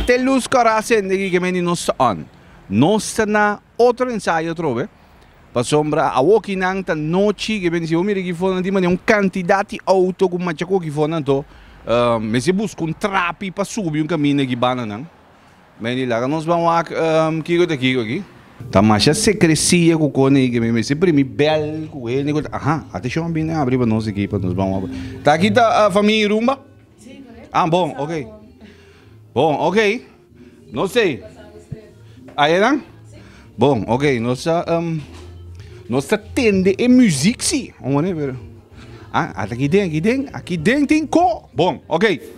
Até luz caracen que me no on. No está na outro ensaio trove. Para sombra a walking nang ta noite que me se o mire que for na dimane quantidade de auto com machaco que for na to. Me se busca trapi para subir caminho que bana nang. Me lá nós vamos kiko aqui. Tamasha se crescia com o cone que me se primi bel com ele. Aha, até chama bem abrir para nós aqui para nós vamos. Tá aqui tá a família Rumba? Sim, correto. Ah, bom, ok. Bom, ok. Não sei. Aí não? Sim. Bom, ok. Nossa tende é música sim. Vamos ver. Ah, aqui dentro tem co. Bom, ok.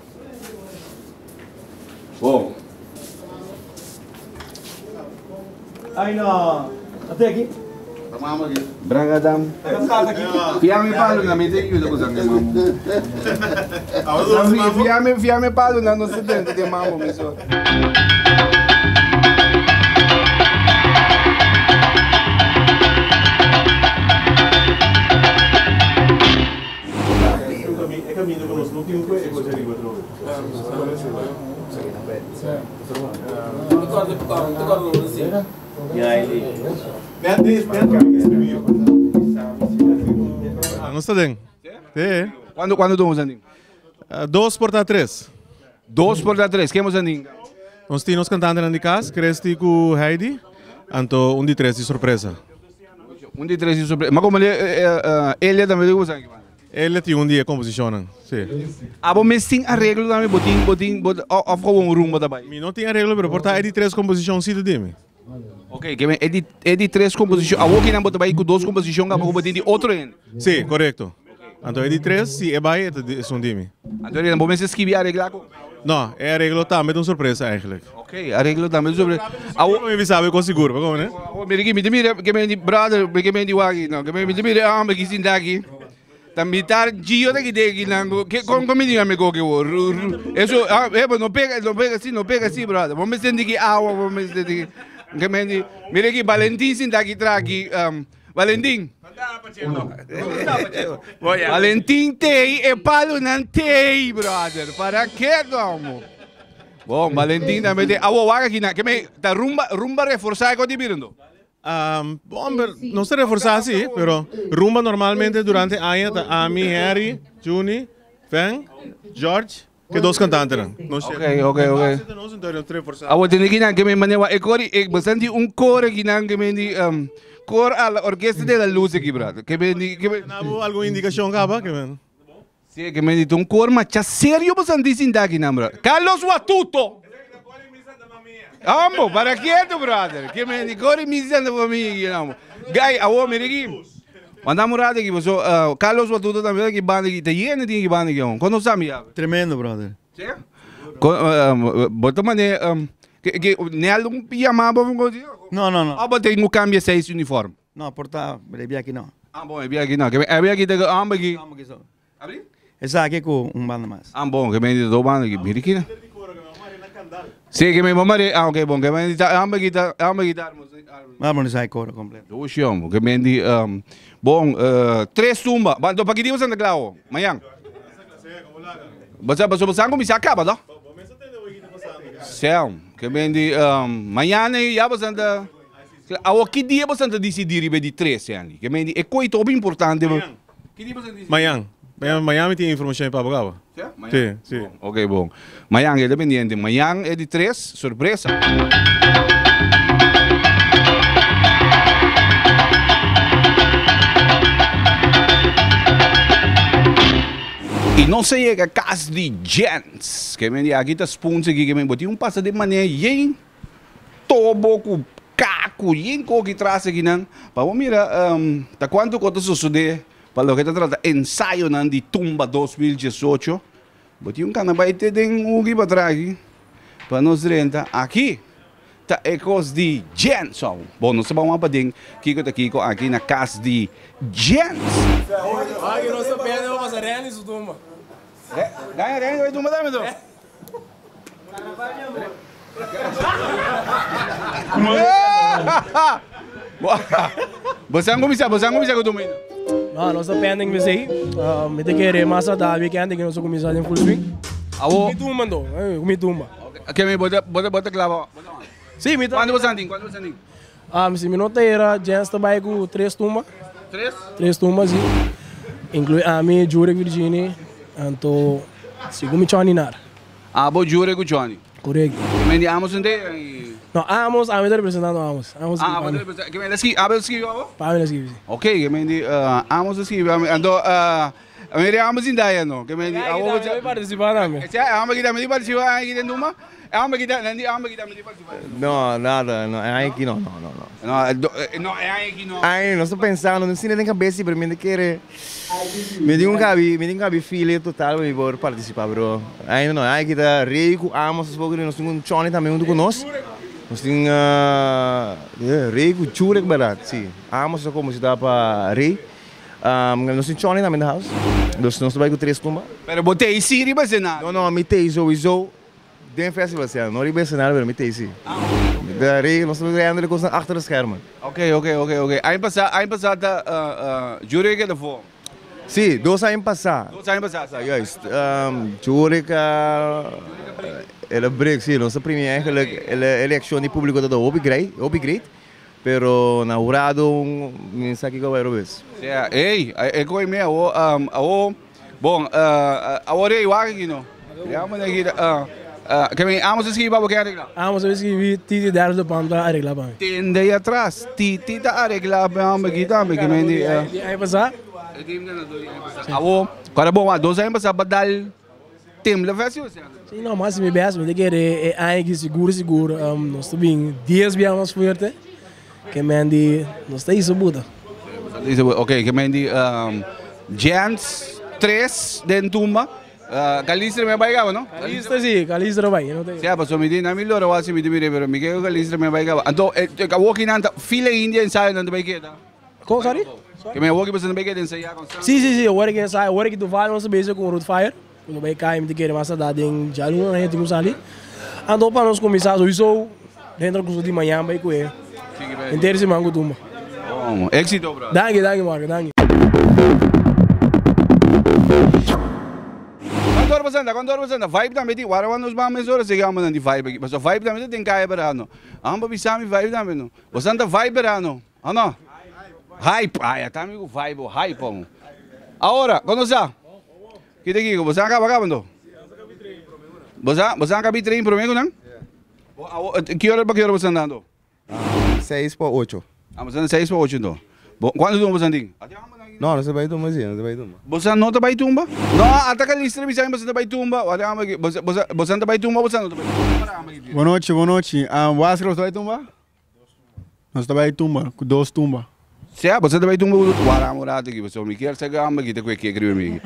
Bom. Aí não. Até aqui. Tamam aqui. Bragadam. Fiame palo na me tem que usar coisa mesmo. Fiame palo na nossa tende de mambo mesmo. É caminho conosco, não tem um coisa que eu já digo outro. Não está bem. É. Quando estamos andando? 2 por 3. 2 por 3, quem estamos andando? Nós temos cantando na casa, cresci com Heidi, então 1 de 3 de surpresa. 1 de 3 de surpresa. Mas como ele também usa aqui? Ele tem 1 dia composição, sim. Ah, mas tem arreglo também, botin, of gewoon rumba também. Não tem arreglo, mas porta é de 3 composições sim de mim. Ok, que é de 3 composições. A outra não bota aí com 2 composições, que botin de outro ainda. Sim, correto. Então é de 3, se é vai, é são de mim. Então ele não pode se escrever arreglar? Não, é arreglo também de uma surpresa, eigenlijk. Ok, arreglo também de surpresa. Não me sabe com seguro, como né? Mira, que me brother, que me diga aqui, não, que me mira, me quis daqui. Também tá gio daqui não, que como me diga me que isso, não pega assim, brother. Vamos sentir que água, vamos sentir que me mira que Valentim sim daqui aqui, Valentim. Valentim tem e Paulo não tem, brother. Para que não? Bom, Valentim também tem. Aqui na que me tá rumba reforçar que eu te virando. Bom, não se reforçar assim, pero rumba normalmente durante año a mim, Harry, Juni, Feng, George, que 2 cantantes. Ok. Agora tem que me maneira é bastante coro que não que me coro a orquestra da luz aqui, brother. Que me alguma indicação acaba que me sim, que me diz coro mas sério bastante sim daqui não, brother. Carlos Watuto. Ambo, para quieto, brother. Que me diz coro missa da família, não. Gai, awo me aqui. Mandamos rádio aqui, você Carlos Watuto também que banda aqui, tem gente que banda aqui, quando sabe? Tremendo, brother. Sim? Bota maneira que nela pijama para fazer? Não. Ah, bota no cambia 6 uniforme. Não, porta, ele aqui não. Ah, bom, é aqui não. É aqui da amba aqui. Abri? Essa aqui com banda mais. Ah, bom, que me diz do banda aqui, mira aqui, né? Sim, que me mamare, ok, bom, que me diz amba aqui, Vamos nessa coro completo. Do chão, que me diz bom, 3 tumba. Bando para que dia você anda claro? Manhã. Basta como se acaba, não? Sim, que me diz manhã já você anda. A que dia você anda decidir de 3 anos? Que me diz é coisa muito importante. Que dia você decidir? Manhã tem informação para Bogava. Sim. Ok, bom. Manhã é dependente. Manhã é de 3, surpresa. E não sei é que a casa de gents, que me diz aqui tá sponsor aqui, que me botou passa de maneira yen, tobo com caco, yen co que traz aqui não. Para mira, tá quanto que isso sucede? Para o que trata ensaio nan de tumba 2018, botou canabay te den ugi para trás para nos renta aqui. Tá ecos de gents, bom, nós vamos para den kiko aqui na casa de gents. Aqui nós perdemos uma serena isso tumba. Ganha, vai tumba também, então. Você não começa com o tumba. Não, nós pending me sei. Me te querer massa da weekend que nós começar em full swing. Awo. Comi tumba, não. Comi tumba. que me bota clavo. Sim, me Quando você anding? Quando você anding? Se me nota era, Jens também com 3 tumbas. 3? 3 tumbas, sim. Inclui a mim, Jurek Virginia. Então, sigo me chaninar. Bo Jure com Johnny. Correto. Que me amos onde? Não, Amos, a mim está representando Amos. Amos que me escrevi, Abel escreveu, abo? para mim escrevi. Ok, que me amos escreveu, ando me amos em daia no, que me Eu vou participar também. amo que dá me participar aqui dentro uma. Amo que dá me participar. Não, nada, não, é aqui não. Não, é aqui não. Ai, não estou pensando, não sei nem cabeça para mim de querer. Me diga um cabi filho total para eu participar, bro. Ai, não, ai que dá rico, amos os poucos, nós temos um chone também junto conosco. Nós temos rico, churek barato, sim. Amos só como se dá para rei. Nós temos chone também na house. Nós trabalhamos com 3 tumbas. Pero botei siri ba cenário? Não, me tem sowieso. Den festival zijn, nog niet bij cenário, maar met deze. De regen, nós estamos ganhando coisas achter de schermen. Ok. Aí passada, Jure que levou. Sim, 2 anos passados. 2 anos passados. Juist. Jurica, ela break, sim, nossa primeira eigenlijk, ela eleição de público da upgrade, pero na jurado mensagem que eu vou ver. Ei, é coi me bom, agora eu aqui não. Já mas aqui que me amos escrever para que arreglar. Amos escrevi Titi Daros do Pam para arreglar para mim. Tende aí atrás, Titi tá arreglar para mim aqui também que me Aí passar? Agora bom, 2 anos passados para dar tempo da festa. Sim, não, mas me best, me querer é aí seguro. Nós estamos bem 10 bem mais forte. Que me andi, nós está isso buda. Ok, que me andi Jens 3 dentro uma. Calistra me baigava, não? Calistra vai, não tem. Sim, passou me diz, na melhor eu acho me diz, pero me quedo Calistra me baigava. Então, eu aqui nanta fila índia ensaio nanta baigueta. Como sorry? Que me aqui passando baigueta ensaiar com. Sim, eu vou aqui ensaio, eu vou aqui do vale nosso beijo com o Root Fire. Quando vai cair me querer mais cidade em Jaluna, a gente começar ali. Então para nós começar isso dentro do de manhã vai com ele. Inteiro se mango tumba. Bom, éxito, bro. Danke, Marco, danke. Quando você vibe também tem, agora nós vamos horas chegamos de vibe aqui, mas a vibe também tem cair berano. Amba bisami vibe também não. Você anda vibe berano, não? Hype, tá amigo vibe, hype. Agora, quando você? Que daqui, você acaba não? Você acaba treino por mim, não? Que hora para que hora você andando? 6 para 8. Você anda 6 para 8 então. Bom, quando você anda? Não, você vai tomar, sim, você vai tomar. Você não está vai tumba? Não, até que a lista você está vai tumba. Olha, você está vai tumba, você não está vai tumba. Boa noite. O Ascro está vai tumba? Nós está vai tumba, com 2 tumbas. Sim, você está vai tumba. Olha, morado aqui, você me quer chegar aqui, tem que escrever me.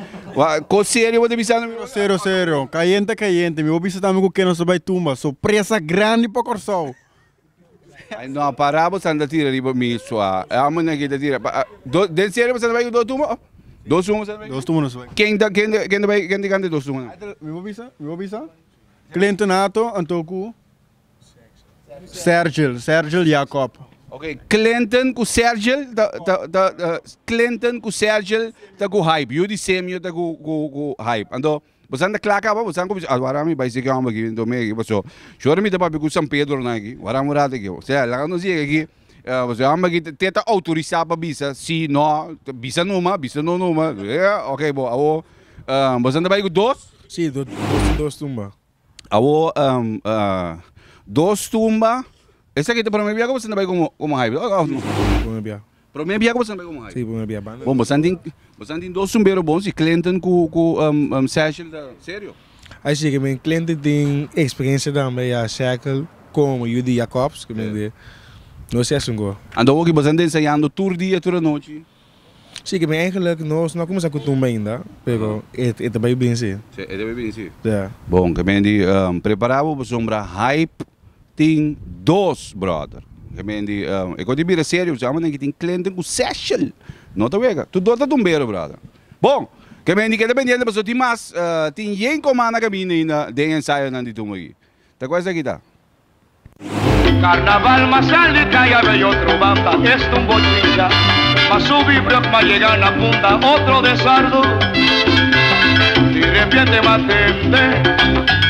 Com sério, você bisa no Sério. Caliente. Me ouvi também com que nós vai tumba. Surpresa grande para Corsol. Não, para você anda tira ali para mim só. É a mulher que tira. De sério você vai com 2 tumbas? 2 tumbas você vai? 2 tumbas nós vai. Quem canta 2 tumbas? Me ouvi? Clinton Nato, Antoku. Sergio Jacob. Ok, Clinton com Sergio, Clinton com Sergio tá com hype. Eu disse eu tá com hype. Então, você anda claca, você anda com agora me vai chegar aqui, então me você. Chora me tá para com São Pedro na aqui. Agora morado aqui. Você lá não sei aqui. Você anda aqui tenta autorizar para bisa. Se não, bisa numa. Ok, bom. Você anda para com 2? Sim, 2 tumbas. 2 tumbas. Essa aqui para mim viaja você não vai como hype. Para mim viaja você não vai como hype. Sim, para mim viaja. Bom, você tem 2 tumbeiros bons e Clinton com Sérgio, sério? Acho que meu cliente tem experiência também a Shackle como Judy Jacobs, que me não sei se go. Andou aqui você anda ensaiando tour dia, tour noite. Sim, que eigenlijk nós não começamos a acostumar ainda, pero é também bem sim. É também bem sim. Ja. Bom, que me preparado para sombra hype. Tem 2, brother. Que me eu vou dizer sério, já mas tem cliente com Sérgio. Não tá vega. Tu dota tumbeiro, brother. Bom, que me que dependendo da pessoa tem mais, tem quem comanda caminho ainda de ensaio na de tumba aqui. Tá quase aqui tá. Carnaval más sale cae y otro banda, esto un bochincha, más subir más llegar a la punta, otro de sardo, y repente más gente,